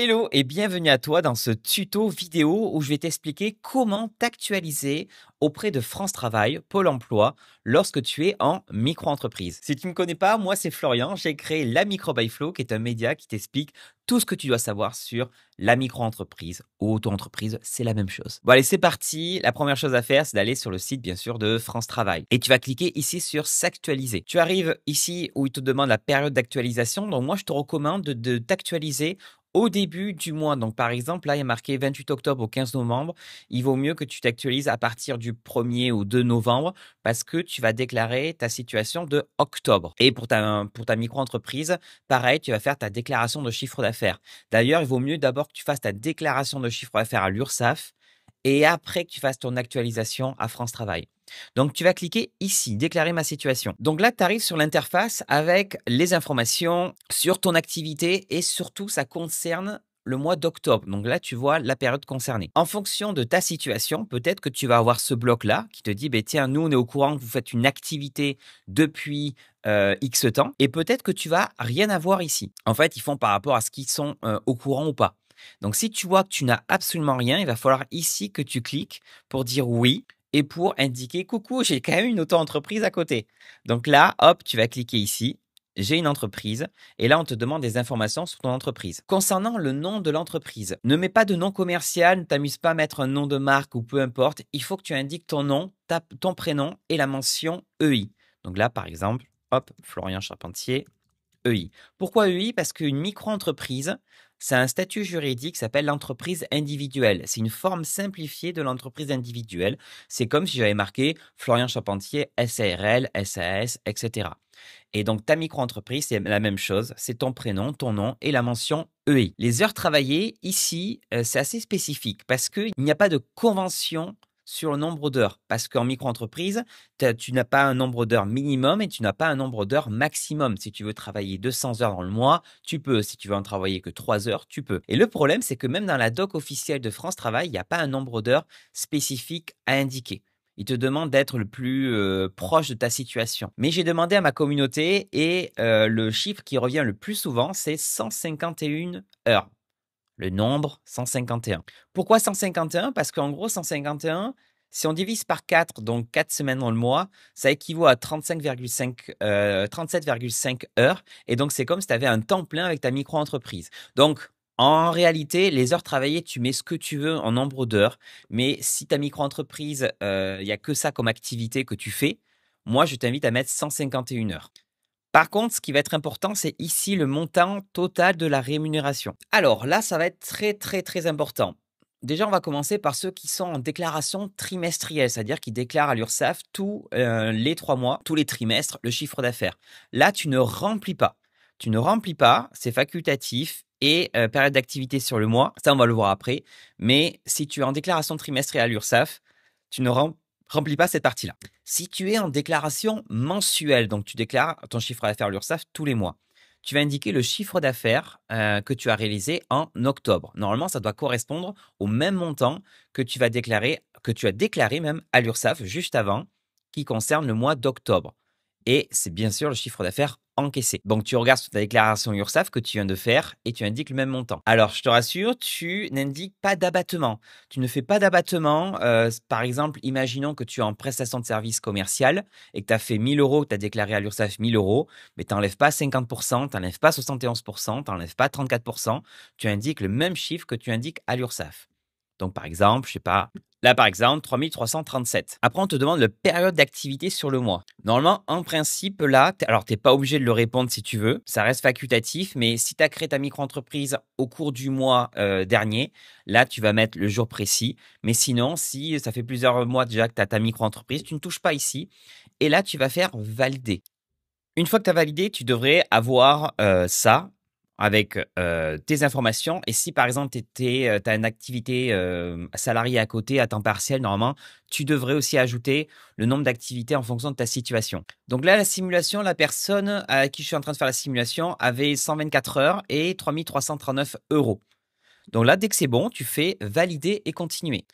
Hello et bienvenue à toi dans ce tuto vidéo où je vais t'expliquer comment t'actualiser auprès de France Travail, Pôle emploi, lorsque tu es en micro-entreprise. Si tu ne me connais pas, moi c'est Florian, j'ai créé la Micro by Flo qui est un média qui t'explique tout ce que tu dois savoir sur la micro-entreprise ou auto-entreprise, c'est la même chose. Bon allez, c'est parti. La première chose à faire, c'est d'aller sur le site bien sûr de France Travail et tu vas cliquer ici sur s'actualiser. Tu arrives ici où il te demande la période d'actualisation, donc moi je te recommande de t'actualiser au début du mois. Donc, par exemple, là, il y a marqué 28 octobre au 15 novembre. Il vaut mieux que tu t'actualises à partir du 1er ou 2 novembre parce que tu vas déclarer ta situation de octobre. Et pour ta micro-entreprise, pareil, tu vas faire ta déclaration de chiffre d'affaires. D'ailleurs, il vaut mieux d'abord que tu fasses ta déclaration de chiffre d'affaires à l'URSSAF et après que tu fasses ton actualisation à France Travail. Donc, tu vas cliquer ici, déclarer ma situation. Donc là, tu arrives sur l'interface avec les informations sur ton activité et surtout, ça concerne le mois d'octobre. Donc là, tu vois la période concernée. En fonction de ta situation, peut-être que tu vas avoir ce bloc-là qui te dit, ben, tiens, nous, on est au courant que vous faites une activité depuis X temps et peut-être que tu vas rien avoir ici. En fait, ils font par rapport à ce qu'ils sont au courant ou pas. Donc, si tu vois que tu n'as absolument rien, il va falloir ici que tu cliques pour dire oui et pour indiquer coucou, j'ai quand même une auto-entreprise à côté. Donc là, hop, tu vas cliquer ici. J'ai une entreprise et là, on te demande des informations sur ton entreprise. Concernant le nom de l'entreprise, ne mets pas de nom commercial, ne t'amuse pas à mettre un nom de marque ou peu importe. Il faut que tu indiques ton nom, ton prénom et la mention EI. Donc là, par exemple, hop, Florian Charpentier, EI. Pourquoi EI? Parce qu'une micro-entreprise, c'est un statut juridique qui s'appelle l'entreprise individuelle. C'est une forme simplifiée de l'entreprise individuelle. C'est comme si j'avais marqué Florian Charpentier, SARL, SAS, etc. Et donc, ta micro-entreprise, c'est la même chose. C'est ton prénom, ton nom et la mention EI. Les heures travaillées, ici, c'est assez spécifique parce qu'il n'y a pas de convention sur le nombre d'heures. Parce qu'en micro-entreprise, tu n'as pas un nombre d'heures minimum et tu n'as pas un nombre d'heures maximum. Si tu veux travailler 200 heures dans le mois, tu peux. Si tu veux en travailler que 3 heures, tu peux. Et le problème, c'est que même dans la doc officielle de France Travail, il n'y a pas un nombre d'heures spécifique à indiquer. Il te demande d'être le plus proche de ta situation. Mais j'ai demandé à ma communauté et le chiffre qui revient le plus souvent, c'est 151 heures. Le nombre 151. Pourquoi 151? Parce qu'en gros, 151, si on divise par 4, donc 4 semaines dans le mois, ça équivaut à 37,5 heures. Et donc, c'est comme si tu avais un temps plein avec ta micro-entreprise. Donc, en réalité, les heures travaillées, tu mets ce que tu veux en nombre d'heures. Mais si ta micro-entreprise, il n'y a que ça comme activité que tu fais, moi, je t'invite à mettre 151 heures. Par contre, ce qui va être important, c'est ici le montant total de la rémunération. Alors là, ça va être très important. Déjà, on va commencer par ceux qui sont en déclaration trimestrielle, c'est-à-dire qui déclarent à l'URSSAF tous les 3 mois, tous les trimestres, le chiffre d'affaires. Là, tu ne remplis pas. Tu ne remplis pas, c'est facultatif et période d'activité sur le mois, ça on va le voir après. Mais si tu es en déclaration trimestrielle à l'URSSAF, tu ne remplis pas cette partie-là. Si tu es en déclaration mensuelle, donc tu déclares ton chiffre d'affaires à l'URSSAF tous les mois, tu vas indiquer le chiffre d'affaires que tu as réalisé en octobre. Normalement, ça doit correspondre au même montant que tu as déclaré même à l'URSSAF juste avant, qui concerne le mois d'octobre. Et c'est bien sûr le chiffre d'affaires encaissé. Donc, tu regardes sur ta déclaration URSSAF que tu viens de faire et tu indiques le même montant. Alors, je te rassure, tu n'indiques pas d'abattement. Tu ne fais pas d'abattement. Par exemple, imaginons que tu es en prestation de service commercial et que tu as fait 1000 euros, que tu as déclaré à l'URSSAF 1000 euros, mais tu n'enlèves pas 50%, tu n'enlèves pas 71%, tu n'enlèves pas 34%. Tu indiques le même chiffre que tu indiques à l'URSSAF. Donc, par exemple, je sais pas, là, par exemple, 3337. Après, on te demande la période d'activité sur le mois. Normalement, en principe, là, alors, tu n'es pas obligé de le répondre si tu veux. Ça reste facultatif, mais si tu as créé ta micro-entreprise au cours du mois dernier, là, tu vas mettre le jour précis. Mais sinon, si ça fait plusieurs mois déjà que tu as ta micro-entreprise, tu ne touches pas ici. Et là, tu vas faire valider. Une fois que tu as validé, tu devrais avoir ça avec tes informations. Et si par exemple, tu as une activité salariée à côté, à temps partiel, normalement, tu devrais aussi ajouter le nombre d'activités en fonction de ta situation. Donc là, la simulation, la personne à qui je suis en train de faire la simulation avait 124 heures et 3339 euros. Donc là, dès que c'est bon, tu fais valider et continuer.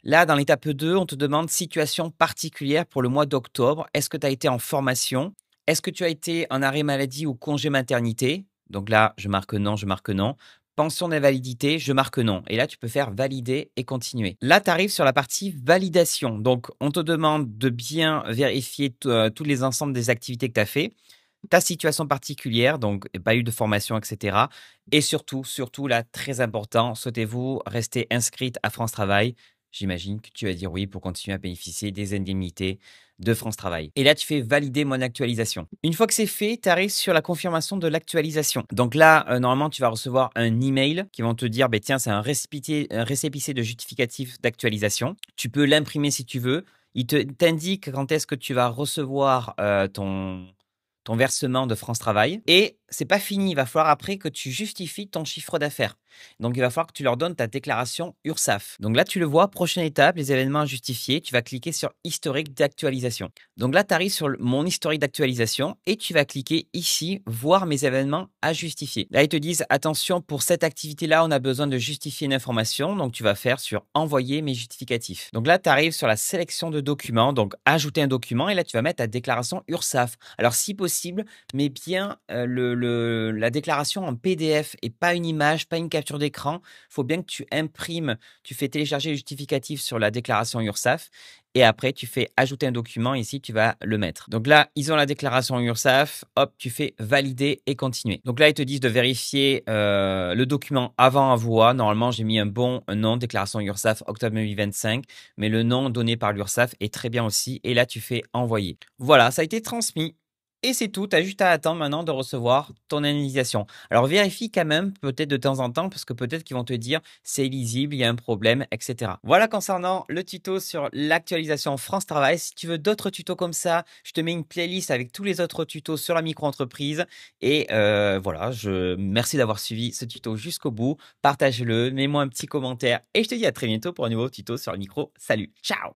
Là, dans l'étape 2, on te demande situation particulière pour le mois d'octobre. Est-ce que tu as été en formation? Est-ce que tu as été en arrêt maladie ou congé maternité? Donc là, je marque non, je marque non. pension d'invalidité, je marque non. Et là, tu peux faire valider et continuer. Là, tu arrives sur la partie validation. Donc, on te demande de bien vérifier tous les ensembles des activités que tu as fait, ta situation particulière, donc pas eu de formation, etc. Et surtout, là, très important, souhaitez-vous rester inscrite à France Travail? J'imagine que tu vas dire oui pour continuer à bénéficier des indemnités de France Travail. Et là, tu fais valider mon actualisation. Une fois que c'est fait, tu arrives sur la confirmation de l'actualisation. Donc là, normalement, tu vas recevoir un email qui vont te dire, ben tiens, c'est un récépissé de justificatif d'actualisation. Tu peux l'imprimer si tu veux. T'indique quand est-ce que tu vas recevoir ton versement de France Travail. Et c'est pas fini. Il va falloir après que tu justifies ton chiffre d'affaires. Donc, il va falloir que tu leur donnes ta déclaration URSSAF. Donc là, tu le vois, prochaine étape, les événements à justifier. Tu vas cliquer sur historique d'actualisation. Donc là, tu arrives sur mon historique d'actualisation et tu vas cliquer ici, voir mes événements à justifier. Là, ils te disent, attention, pour cette activité-là, on a besoin de justifier une information. Donc, tu vas faire sur envoyer mes justificatifs. Donc là, tu arrives sur la sélection de documents. Donc, ajouter un document et là, tu vas mettre ta déclaration URSSAF. Alors, si possible, mets bien la déclaration en PDF et pas une image, pas une capture d'écran. Il faut bien que tu imprimes, tu fais télécharger le justificatif sur la déclaration URSSAF et après tu fais ajouter un document. Ici, tu vas le mettre. Donc là, ils ont la déclaration URSSAF. Hop, tu fais valider et continuer. Donc là, ils te disent de vérifier le document avant envoi. Normalement, j'ai mis un bon nom, déclaration URSSAF octobre 2025, mais le nom donné par l'URSSAF est très bien aussi. Et là, tu fais envoyer. Voilà, ça a été transmis. Et c'est tout, tu as juste à attendre maintenant de recevoir ton indemnisation. Alors vérifie quand même, peut-être de temps en temps, parce que peut-être qu'ils vont te dire c'est illisible, il y a un problème, etc. Voilà concernant le tuto sur l'actualisation France Travail. Si tu veux d'autres tutos comme ça, je te mets une playlist avec tous les autres tutos sur la micro-entreprise. Et voilà, merci d'avoir suivi ce tuto jusqu'au bout. Partage-le, mets-moi un petit commentaire et je te dis à très bientôt pour un nouveau tuto sur la micro. Salut, ciao!